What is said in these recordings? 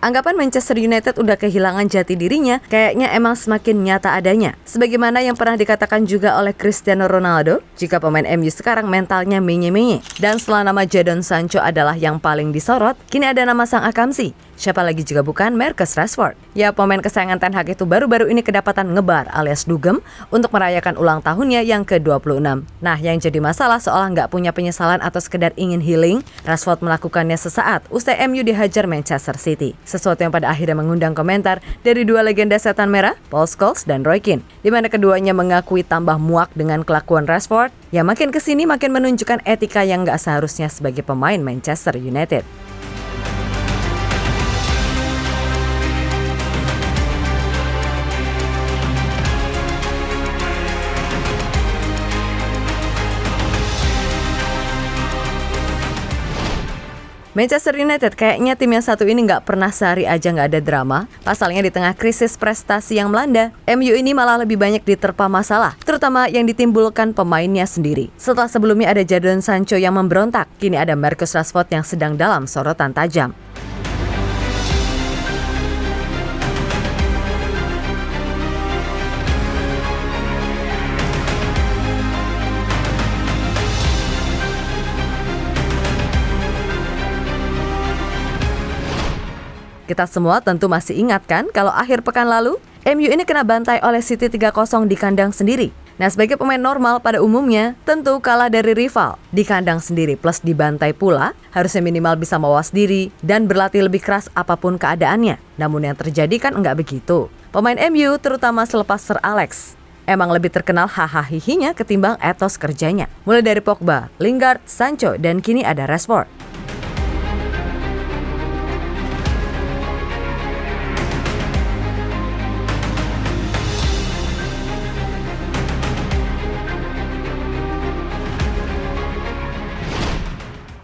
Anggapan Manchester United udah kehilangan jati dirinya kayaknya emang semakin nyata adanya. Sebagaimana yang pernah dikatakan juga oleh Cristiano Ronaldo, jika pemain MU sekarang mentalnya menye-menye. Dan setelah nama Jadon Sancho adalah yang paling disorot, kini ada nama sang akamsi. Siapa lagi juga bukan Marcus Rashford. Ya, pemain kesayangan Ten Hag itu baru-baru ini kedapatan ngebar alias dugem untuk merayakan ulang tahunnya yang ke-26. Nah, yang jadi masalah seolah nggak punya penyesalan atau sekedar ingin healing, Rashford melakukannya sesaat usai MU dihajar Manchester City. Sesuatu yang pada akhirnya mengundang komentar dari dua legenda setan merah, Paul Scholes dan Roy Keane, di mana keduanya mengakui tambah muak dengan kelakuan Rashford, yang makin kesini makin menunjukkan etika yang nggak seharusnya sebagai pemain Manchester United. Manchester United kayaknya tim yang satu ini nggak pernah sehari aja nggak ada drama. Pasalnya di tengah krisis prestasi yang melanda, MU ini malah lebih banyak diterpa masalah, terutama yang ditimbulkan pemainnya sendiri. Setelah sebelumnya ada Jadon Sancho yang memberontak, kini ada Marcus Rashford yang sedang dalam sorotan tajam. Kita semua tentu masih ingat kan kalau akhir pekan lalu, MU ini kena bantai oleh City 3-0 di kandang sendiri. Nah, sebagai pemain normal pada umumnya, tentu kalah dari rival. Di kandang sendiri plus dibantai pula, harusnya minimal bisa mawas diri dan berlatih lebih keras apapun keadaannya. Namun yang terjadi kan enggak begitu. Pemain MU terutama selepas Sir Alex emang lebih terkenal hahaha ketimbang etos kerjanya. Mulai dari Pogba, Lingard, Sancho, dan kini ada Rashford.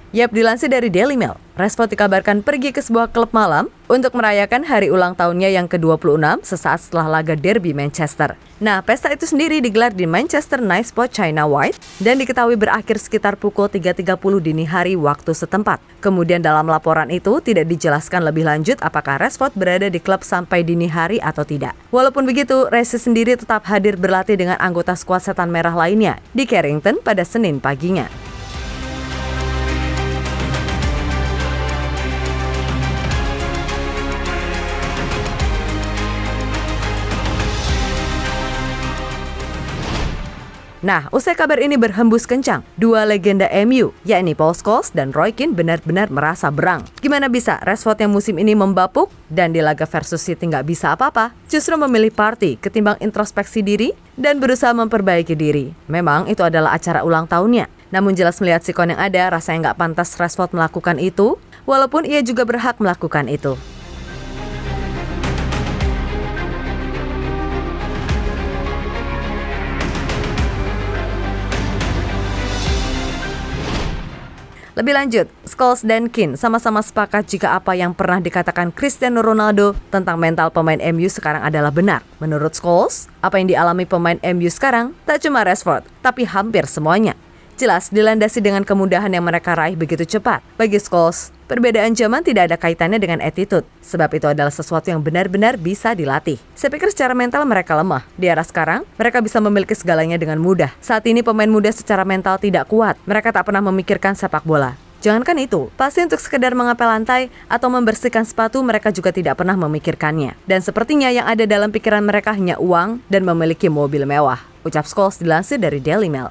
Yap, dilansir dari Daily Mail, Rashford dikabarkan pergi ke sebuah klub malam untuk merayakan hari ulang tahunnya yang ke-26 sesaat setelah laga derby Manchester. Nah, pesta itu sendiri digelar di Manchester Night Spot China White dan diketahui berakhir sekitar pukul 3.30 dini hari waktu setempat. Kemudian dalam laporan itu tidak dijelaskan lebih lanjut apakah Rashford berada di klub sampai dini hari atau tidak. Walaupun begitu, Rashford sendiri tetap hadir berlatih dengan anggota skuad setan merah lainnya di Carrington pada Senin paginya. Nah, usai kabar ini berhembus kencang, dua legenda MU, yakni Paul Scholes dan Roy Keane benar-benar merasa berang. Gimana bisa Rashford yang musim ini membapuk dan di laga versus City nggak bisa apa-apa, justru memilih party ketimbang introspeksi diri dan berusaha memperbaiki diri. Memang itu adalah acara ulang tahunnya. Namun jelas melihat sikon yang ada, rasanya nggak pantas Rashford melakukan itu, walaupun ia juga berhak melakukan itu. Lebih lanjut, Scholes dan Keane sama-sama sepakat jika apa yang pernah dikatakan Cristiano Ronaldo tentang mental pemain MU sekarang adalah benar. Menurut Scholes, apa yang dialami pemain MU sekarang tak cuma Rashford, tapi hampir semuanya. Jelas dilandasi dengan kemudahan yang mereka raih begitu cepat. Bagi Scholes, perbedaan zaman tidak ada kaitannya dengan attitude, sebab itu adalah sesuatu yang benar-benar bisa dilatih. Saya pikir secara mental mereka lemah. Di era sekarang, mereka bisa memiliki segalanya dengan mudah. Saat ini pemain muda secara mental tidak kuat. Mereka tak pernah memikirkan sepak bola. Jangankan itu, pasti untuk sekedar mengepel lantai atau membersihkan sepatu mereka juga tidak pernah memikirkannya. Dan sepertinya yang ada dalam pikiran mereka hanya uang dan memiliki mobil mewah. Ucap Scholes dilansir dari Daily Mail.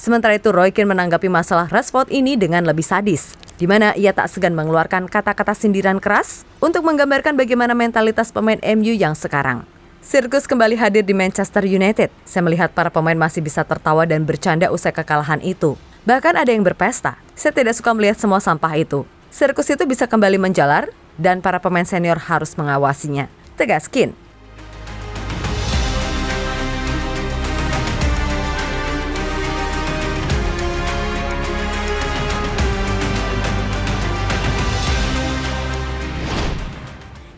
Sementara itu, Roy Keane menanggapi masalah Rashford ini dengan lebih sadis, di mana ia tak segan mengeluarkan kata-kata sindiran keras untuk menggambarkan bagaimana mentalitas pemain MU yang sekarang. Sirkus kembali hadir di Manchester United. Saya melihat para pemain masih bisa tertawa dan bercanda usai kekalahan itu. Bahkan ada yang berpesta. Saya tidak suka melihat semua sampah itu. Sirkus itu bisa kembali menjalar dan para pemain senior harus mengawasinya. Tegas Keane.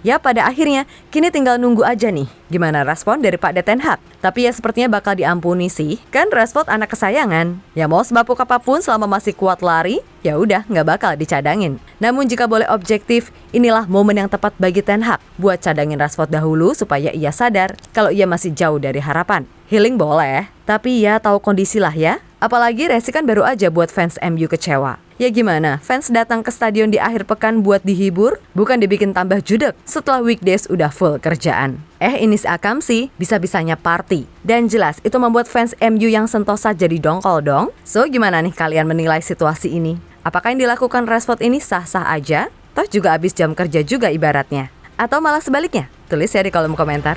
Ya pada akhirnya, kini tinggal nunggu aja nih gimana respon dari Pak Ten Hag. Tapi ya sepertinya bakal diampuni sih, kan Rashford anak kesayangan. Ya mau sebapuk apapun selama masih kuat lari, ya udah nggak bakal dicadangin. Namun jika boleh objektif, inilah momen yang tepat bagi Ten Hag buat cadangin Rashford dahulu supaya ia sadar kalau ia masih jauh dari harapan. Healing boleh, tapi ya tahu kondisi lah ya. Apalagi Resi kan baru aja buat fans MU kecewa. Ya gimana, fans datang ke stadion di akhir pekan buat dihibur, bukan dibikin tambah judek setelah weekdays udah full kerjaan. Ini si Akam sih bisa-bisanya party. Dan jelas itu membuat fans MU yang sentosa jadi dongkol dong. So gimana nih kalian menilai situasi ini? Apakah yang dilakukan Rashford ini sah-sah aja? Toh juga habis jam kerja juga ibaratnya. Atau malah sebaliknya? Tulis ya di kolom komentar.